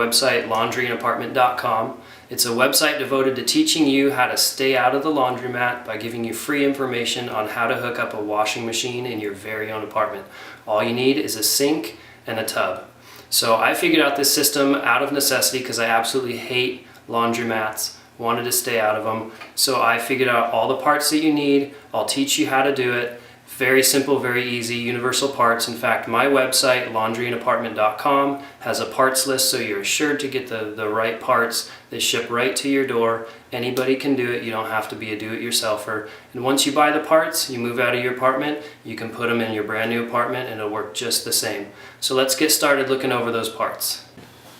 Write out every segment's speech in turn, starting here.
website laundryandapartment.com. It's a website devoted to teaching you how to stay out of the laundromat by giving you free information on how to hook up a washing machine in your very own apartment. All you need is a sink and a tub. So I figured out this system out of necessity because I absolutely hate laundromats, wanted to stay out of them. So I figured out all the parts that you need. I'll teach you how to do it. Very simple, very easy, universal parts. In fact, my website, laundryandapartment.com, has a parts list so you're assured to get the right parts. They ship right to your door. Anybody can do it. You don't have to be a do-it-yourselfer. And once you buy the parts, you move out of your apartment, you can put them in your brand new apartment and it'll work just the same. So let's get started looking over those parts.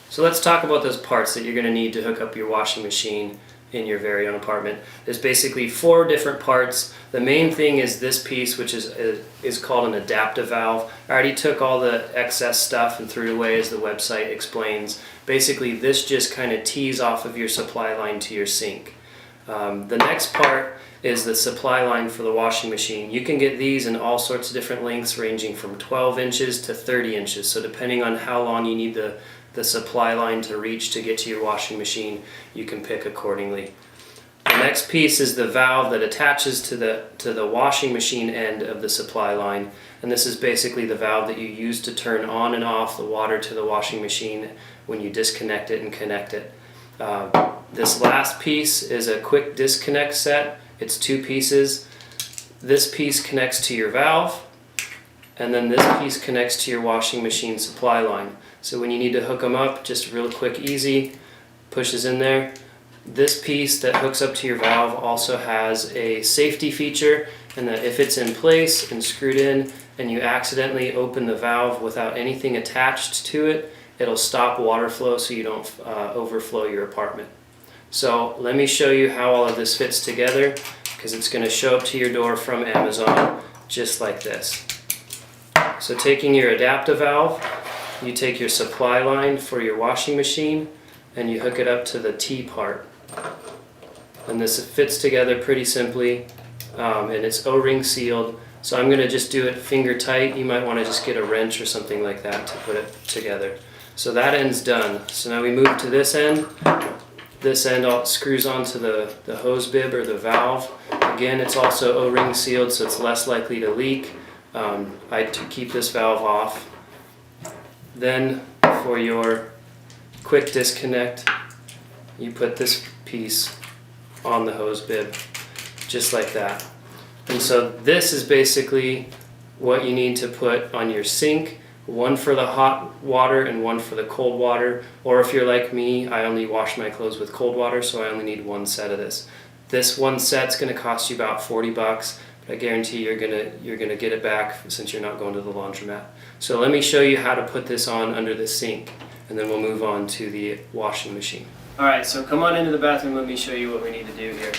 So let's talk about those parts that you're going to need to hook up your washing machine in your very own apartment. There's basically 4 different parts. The main thing is this piece, which is called an adaptive valve. I already took all the excess stuff and threw it away, as the website explains. Basically, this just kind of tees off of your supply line to your sink. The next part is the supply line for the washing machine. You can get these in all sorts of different lengths, ranging from 12 inches to 30 inches. So depending on how long you need the supply line to reach to get to your washing machine, you can pick accordingly. The next piece is the valve that attaches to the washing machine end of the supply line, and this is basically the valve that you use to turn on and off the water to the washing machine when you disconnect it and connect it. This last piece is a quick disconnect set. It's 2 pieces. This piece connects to your valve, and then this piece connects to your washing machine supply line. So when you need to hook them up, just real quick, easy, pushes in there. This piece that hooks up to your valve also has a safety feature, and that if it's in place and screwed in and you accidentally open the valve without anything attached to it, it'll stop water flow so you don't overflow your apartment. So let me show you how all of this fits together, because it's going to show up to your door from Amazon just like this. So taking your adaptive valve, you take your supply line for your washing machine and you hook it up to the T part. And this fits together pretty simply, and it's O-ring sealed. So I'm going to just do it finger tight. You might want to just get a wrench or something like that to put it together. So that end's done. So now we move to this end. This end screws onto the hose bib or the valve. Again, it's also O-ring sealed, so it's less likely to leak. I keep this valve off. Then for your quick disconnect, you put this piece on the hose bib, just like that. And so this is basically what you need to put on your sink, one for the hot water and one for the cold water. Or if you're like me, I only wash my clothes with cold water, so I only need 1 set of this. This 1 set's going to cost you about $40. I guarantee you're gonna get it back since you're not going to the laundromat. So let me show you how to put this on under the sink, and then we'll move on to the washing machine. Alright, so come on into the bathroom, let me show you what we need to do here.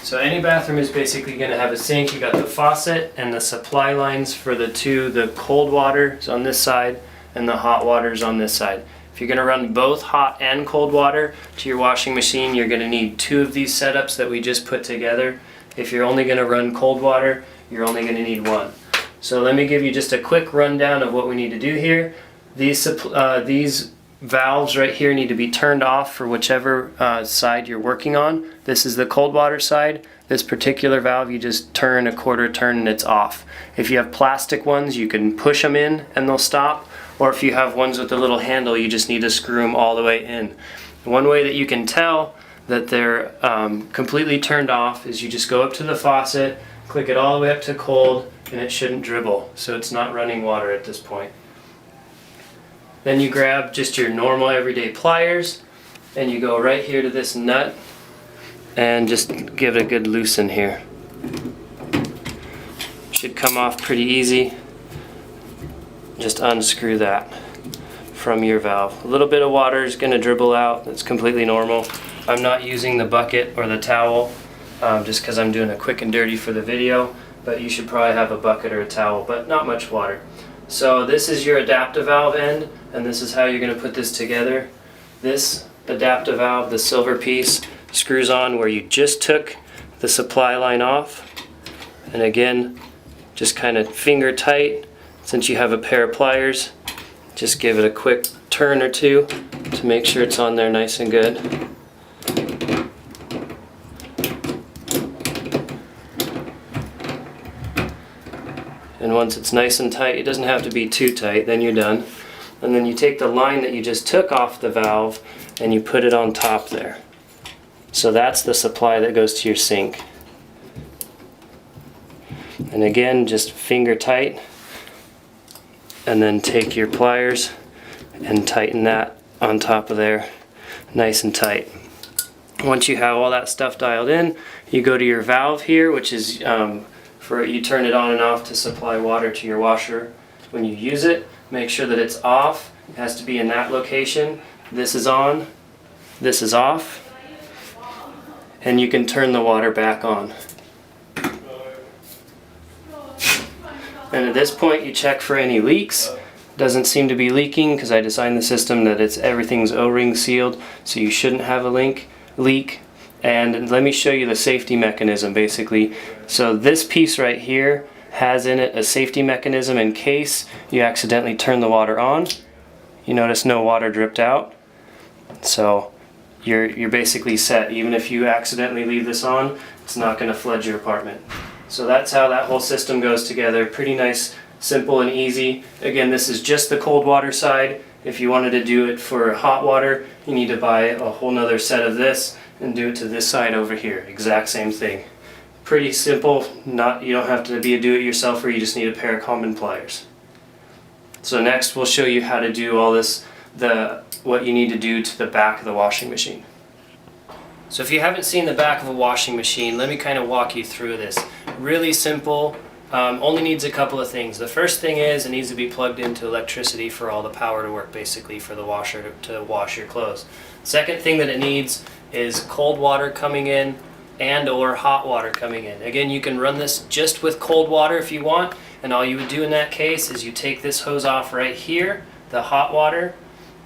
So any bathroom is basically going to have a sink. You got the faucet and the supply lines for the cold water is on this side and the hot water is on this side. If you're going to run both hot and cold water to your washing machine, you're going to need 2 of these setups that we just put together. If you're only going to run cold water, you're only going to need 1. So let me give you just a quick rundown of what we need to do here. These valves right here need to be turned off for whichever side you're working on. This is the cold water side. This particular valve, you just turn a 1/4 turn and it's off. If you have plastic ones, you can push them in and they'll stop. Or if you have ones with a little handle, you just need to screw them all the way in. One way that you can tell that they're completely turned off is you just go up to the faucet, click it all the way up to cold, and it shouldn't dribble, so it's not running water at this point. Then you grab just your normal everyday pliers and you go right here to this nut and just give it a good loosen here. Should come off pretty easy. Just unscrew that from your valve. A little bit of water is going to dribble out. That's completely normal. I'm not using the bucket or the towel just because I'm doing a quick and dirty for the video, but you should probably have a bucket or a towel, but not much water. So this is your adaptive valve end, and this is how you're going to put this together. This adaptive valve, the silver piece, screws on where you just took the supply line off, and again, just kind of finger tight. Since you have a pair of pliers, just give it a quick turn or 2 to make sure it's on there nice and good. And once it's nice and tight, it doesn't have to be too tight, then you're done. And then you take the line that you just took off the valve and you put it on top there. So that's the supply that goes to your sink. And again, just finger tight, and then take your pliers and tighten that on top of there nice and tight. Once you have all that stuff dialed in, you go to your valve here, which is you turn it on and off to supply water to your washer. When you use it, make sure that it's off. It has to be in that location. This is on, this is off, and you can turn the water back on. And at this point you check for any leaks. Doesn't seem to be leaking because I designed the system that everything's O-ring sealed, so you shouldn't have a leak. And let me show you the safety mechanism basically. So this piece right here has in it a safety mechanism in case you accidentally turn the water on. You notice no water dripped out. So you're basically set. Even if you accidentally leave this on, it's not going to flood your apartment. So that's how that whole system goes together. Pretty nice, simple and easy. Again, this is just the cold water side. If you wanted to do it for hot water, you need to buy a whole nother set of this and do it to this side over here. Exact same thing. Pretty simple. You don't have to be a do-it-yourselfer. You just need a pair of common pliers. So next we'll show you how to do all this, what you need to do to the back of the washing machine. So if you haven't seen the back of a washing machine, let me kind of walk you through this. Really simple. Only needs a couple of things. The first thing is it needs to be plugged into electricity for all the power to work, basically for the washer to wash your clothes. Second thing that it needs is cold water coming in and or hot water coming in. Again, you can run this just with cold water if you want, and all you would do in that case is you take this hose off right here, the hot water,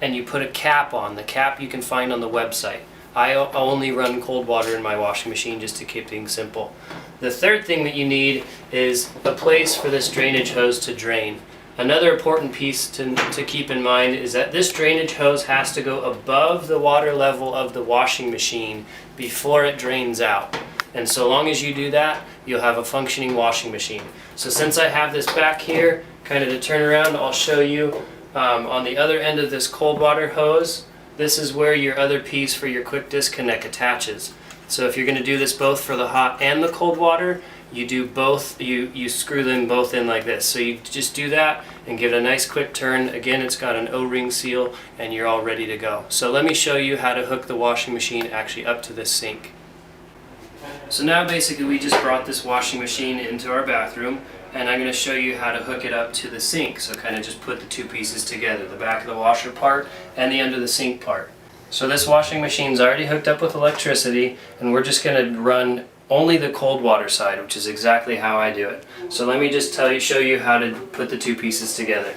and you put a cap on. The cap you can find on the website. I only run cold water in my washing machine just to keep things simple. The third thing that you need is a place for this drainage hose to drain. Another important piece to keep in mind is that this drainage hose has to go above the water level of the washing machine before it drains out. And so long as you do that, you'll have a functioning washing machine. So since I have this back here, kind of to turn around, I'll show you on the other end of this cold water hose, this is where your other piece for your quick disconnect attaches. So if you're going to do this both for the hot and the cold water, you do both, you screw them both in like this. So you just do that and give it a nice quick turn. Again, it's got an O-ring seal and you're all ready to go. So let me show you how to hook the washing machine actually up to this sink. So now basically we just brought this washing machine into our bathroom, and I'm going to show you how to hook it up to the sink. So kind of just put the two pieces together, the back of the washer part and the under the sink part. So this washing machine's already hooked up with electricity, and we're just going to run only the cold water side, which is exactly how I do it. So let me just show you how to put the two pieces together.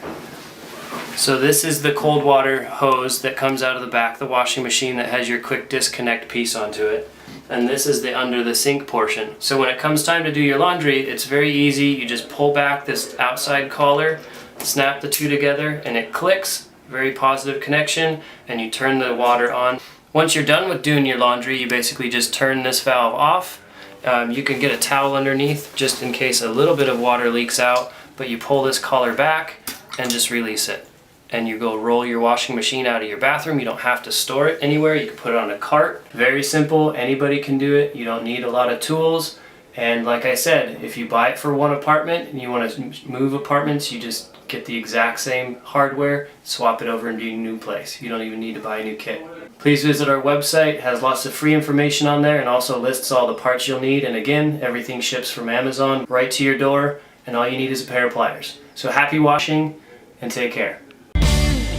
So this is the cold water hose that comes out of the back of the washing machine that has your quick disconnect piece onto it. And this is the under the sink portion. So when it comes time to do your laundry, it's very easy. You just pull back this outside collar, snap the two together, and it clicks. Very positive connection, and you turn the water on. Once you're done with doing your laundry, you basically just turn this valve off. You can get a towel underneath just in case a little bit of water leaks out, but you pull this collar back and just release it. And you go roll your washing machine out of your bathroom. You don't have to store it anywhere. You can put it on a cart. Very simple. Anybody can do it. You don't need a lot of tools. And like I said, if you buy it for one apartment and you want to move apartments, you just get the exact same hardware, swap it over into your new place. You don't even need to buy a new kit. Please visit our website. It has lots of free information on there and also lists all the parts you'll need. And again, everything ships from Amazon right to your door, and all you need is a pair of pliers. So happy washing and take care.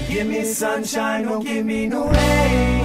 Give me sunshine, don't give me no rain.